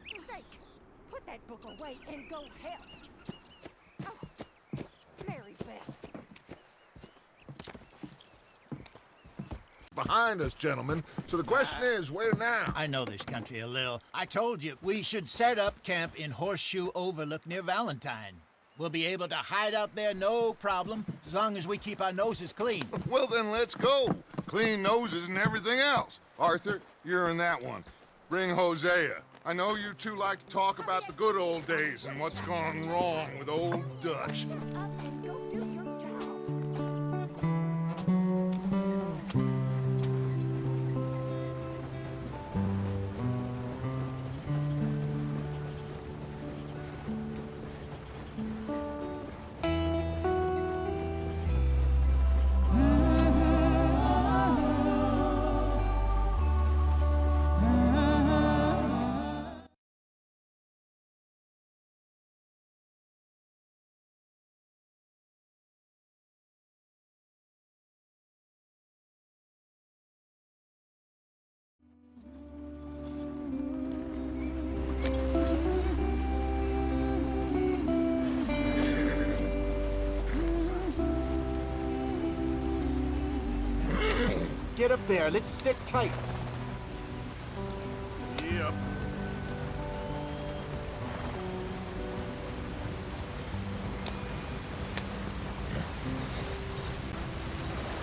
sake! Put that book away and go help! Oh, Mary Beth. Behind us, gentlemen. So the question is, where now? I know this country a little. I told you, we should set up camp in Horseshoe Overlook near Valentine. We'll be able to hide out there, no problem, as long as we keep our noses clean. Well, then let's go. Clean noses and everything else. Arthur, you're in that one. Bring Hosea. I know you two like to talk about the good old days and what's gone wrong with old Dutch. Shut up and go do your job. Get up there, let's stick tight. Yep.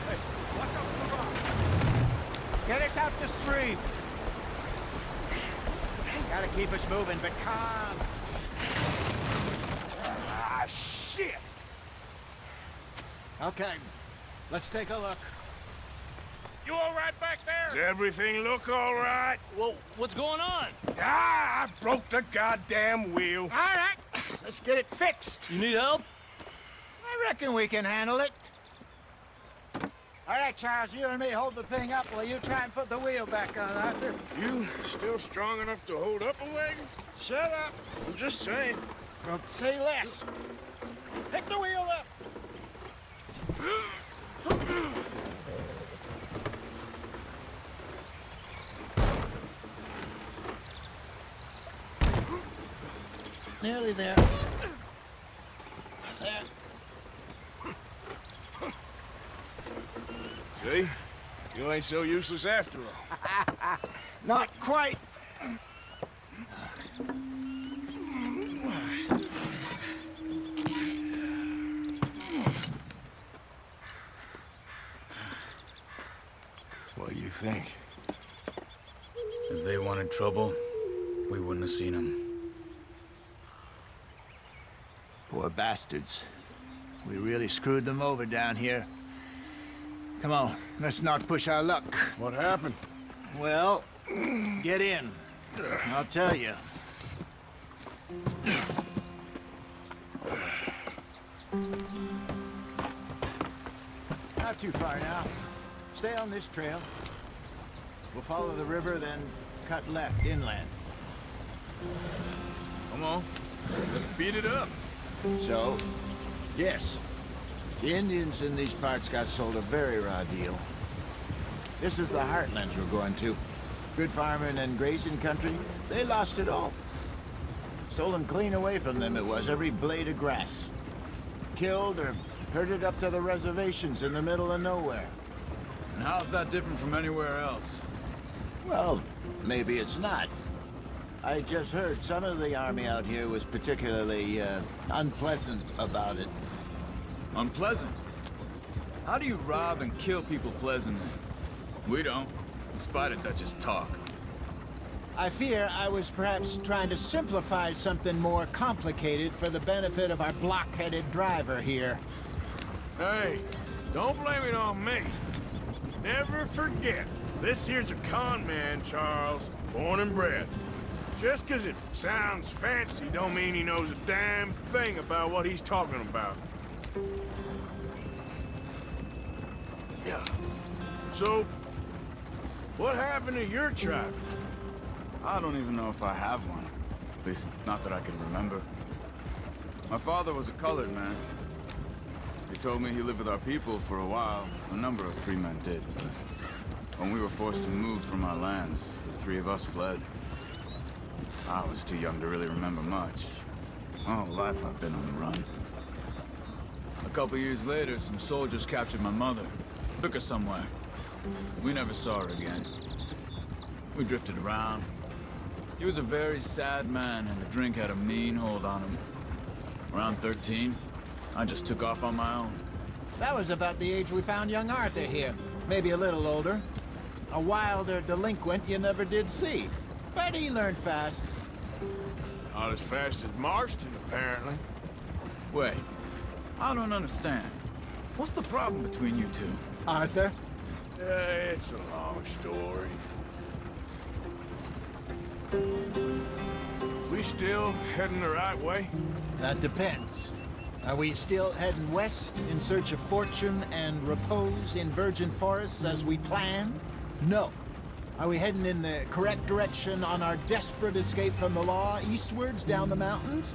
Hey, watch out for the rock. Get us out the stream. Gotta keep us moving, but calm. Ah, shit! Okay, let's take a look. You all right back there? Does everything look all right? Well, what's going on? Ah, I broke the goddamn wheel. All right, let's get it fixed. You need help? I reckon we can handle it. All right, Charles, you and me hold the thing up while you try and put the wheel back on, Arthur. You still strong enough to hold up a wagon? Shut up. I'm just saying. Don't say less. Pick the wheel up. Nearly there. There. See? You ain't so useless after all. Not quite. What do you think? If they wanted trouble, we wouldn't have seen them. Poor bastards. We really screwed them over down here. Come on, let's not push our luck. What happened? Well, get in. I'll tell you. Not too far now. Stay on this trail. We'll follow the river, then cut left inland. Come on. Let's speed it up. So, yes, the Indians in these parts got sold a very raw deal. This is the heartlands we're going to. Good farming and grazing country, they lost it all. Stolen clean away from them it was, every blade of grass. Killed or herded up to the reservations in the middle of nowhere. And how's that different from anywhere else? Well, maybe it's not. I just heard some of the army out here was particularly, unpleasant about it. Unpleasant? How do you rob and kill people pleasantly? We don't, in spite of Dutch's talk. I fear I was perhaps trying to simplify something more complicated for the benefit of our block-headed driver here. Hey, don't blame it on me. Never forget, this here's a con man, Charles, born and bred. Just 'cause it sounds fancy don't mean he knows a damn thing about what he's talking about. Yeah. So, what happened to your tribe? I don't even know if I have one. At least, not that I can remember. My father was a colored man. He told me he lived with our people for a while. A number of free men did, but when we were forced to move from our lands, the three of us fled. I was too young to really remember much. My whole life I've been on the run. A couple years later, some soldiers captured my mother. Took her somewhere. We never saw her again. We drifted around. He was a very sad man, and the drink had a mean hold on him. Around 13, I just took off on my own. That was about the age we found young Arthur here. Maybe a little older. A wilder delinquent you never did see. But he learned fast. Not as fast as Marston, apparently. Wait, I don't understand. What's the problem between you two? Arthur? It's a long story. We still heading the right way? That depends. Are we still heading west in search of fortune and repose in virgin forests as we planned? No. Are we heading in the correct direction on our desperate escape from the law eastwards down the mountains?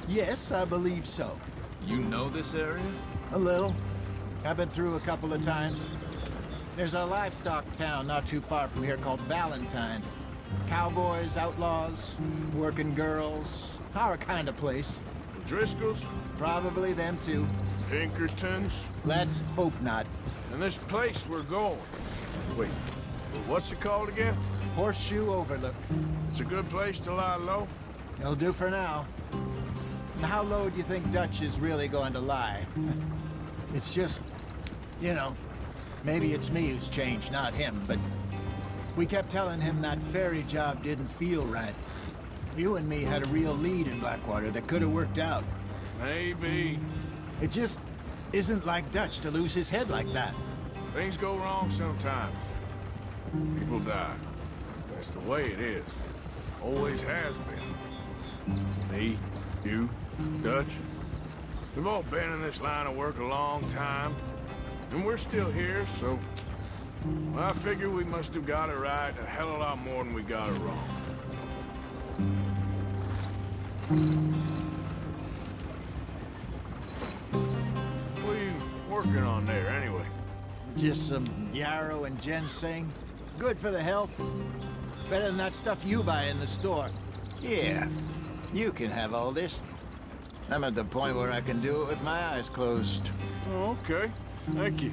Yes, I believe so. You know this area? A little. I've been through a couple of times. There's a livestock town not too far from here called Valentine. Cowboys, outlaws, working girls, our kind of place. Driscoll's? Probably them too. Pinkertons? Let's hope not. And this place we're going. Wait, what's it called again? Horseshoe Overlook. It's a good place to lie low? It'll do for now. And how low do you think Dutch is really going to lie? It's just, you know, maybe it's me who's changed, not him, but we kept telling him that ferry job didn't feel right. You and me had a real lead in Blackwater that could have worked out. Maybe. It just isn't like Dutch to lose his head like that. Things go wrong sometimes. People die. That's the way it is. Always has been. Me, you, Dutch. We've all been in this line of work a long time. And we're still here, so... well, I figure we must have got it right a hell of a lot more than we got it wrong. What are you working on there, anyway? Just some yarrow and ginseng. Good for the health. Better than that stuff you buy in the store. Yeah, you can have all this. I'm at the point where I can do it with my eyes closed. Oh, okay. Thank you.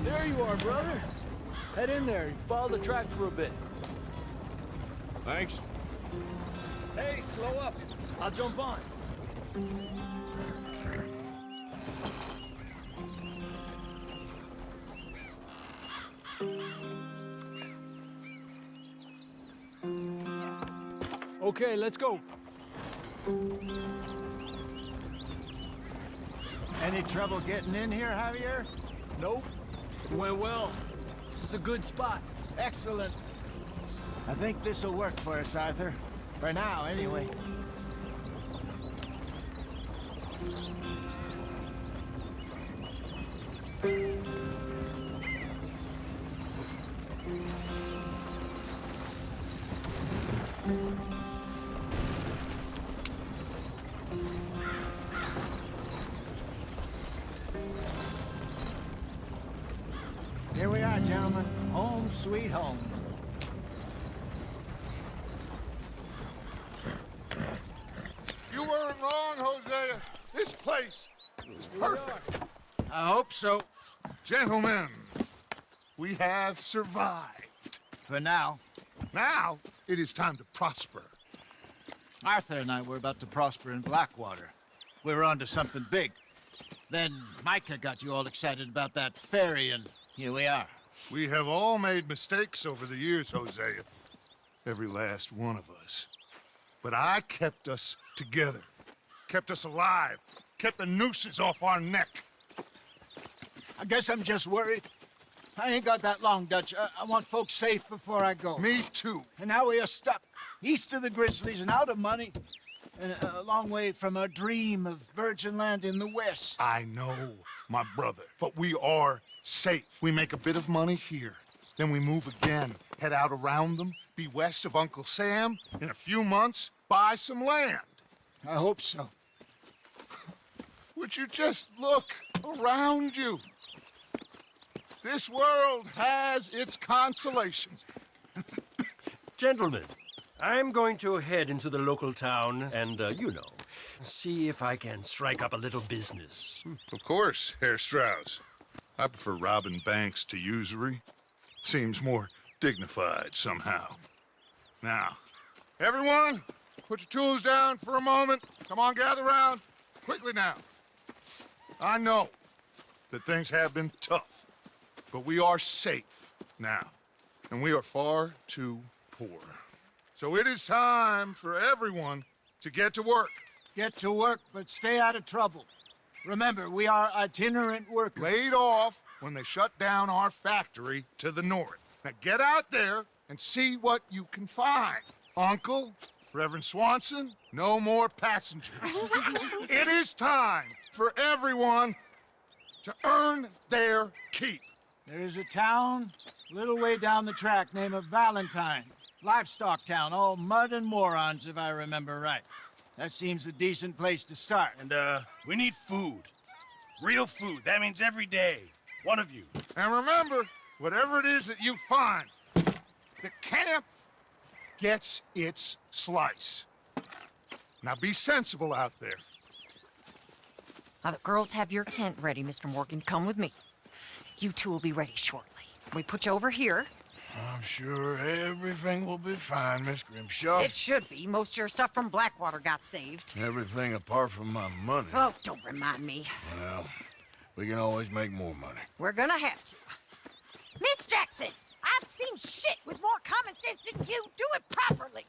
There you are, brother. Head in there and follow the tracks for a bit. Thanks. Hey, slow up. I'll jump on. Okay, let's go. Any trouble getting in here, Javier? Nope. It went well. This is a good spot. Excellent. I think this'll work for us, Arthur. For now, anyway. Here we are, gentlemen. Home sweet home. You weren't wrong, Hosea. This place is perfect. I hope so. Gentlemen, we have survived. For now. Now, it is time to prosper. Arthur and I were about to prosper in Blackwater. We were onto something big. Then Micah got you all excited about that ferry, and here we are. We have all made mistakes over the years, Hosea. Every last one of us. But I kept us together. Kept us alive. Kept the nooses off our neck. I guess I'm just worried. I ain't got that long, Dutch. I want folks safe before I go. Me too. And now we are stuck east of the Grizzlies and out of money, and a long way from our dream of virgin land in the west. I know, my brother, but we are safe. We make a bit of money here, then we move again, head out around them, be west of Uncle Sam, in a few months, buy some land. I hope so. Would you just look around you? This world has its consolations. Gentlemen, I'm going to head into the local town and, you know, see if I can strike up a little business. Of course, Herr Strauss. I prefer robbing banks to usury. Seems more dignified somehow. Now, everyone, put your tools down for a moment. Come on, gather round. Quickly now. I know that things have been tough, but we are safe now, and we are far too poor. So it is time for everyone to get to work. Get to work, but stay out of trouble. Remember, we are itinerant workers. Laid off when they shut down our factory to the north. Now get out there and see what you can find. Uncle, Reverend Swanson, no more passengers. It is time for everyone to earn their keep. There is a town a little way down the track named Valentine. Livestock town, all mud and morons, if I remember right. That seems a decent place to start. And, we need food. Real food. That means every day. One of you. And remember, whatever it is that you find, the camp gets its slice. Now be sensible out there. Now, the girls have your tent ready, Mr. Morgan. Come with me. You two will be ready shortly. We put you over here. I'm sure everything will be fine, Miss Grimshaw. It should be. Most of your stuff from Blackwater got saved. Everything apart from my money. Oh, don't remind me. Well, we can always make more money. We're gonna have to. Miss Jackson, I've seen shit with more common sense than you. Do it properly.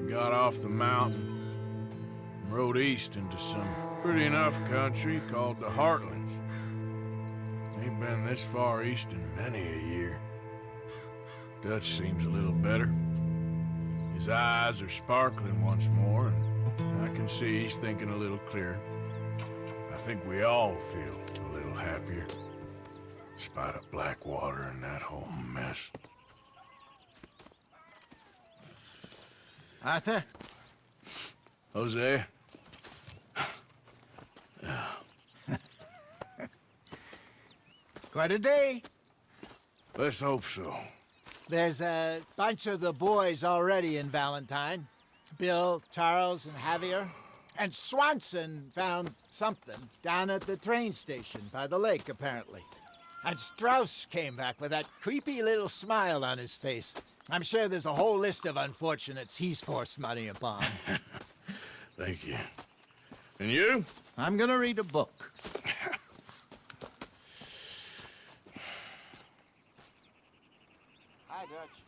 Got off the mountain and rode east into some pretty enough country called the Heartlands. Ain't been this far east in many a year. Dutch seems a little better. His eyes are sparkling once more, and I can see he's thinking a little clearer. I think we all feel a little happier, in spite of Blackwater and that whole mess. Arthur? Jose? Quite a day. Let's hope so. There's a bunch of the boys already in Valentine. Bill, Charles, and Javier. And Swanson found something down at the train station by the lake, apparently. And Strauss came back with that creepy little smile on his face. I'm sure there's a whole list of unfortunates he's forced money upon. Thank you. And you? I'm gonna read a book. Hi, Dutch.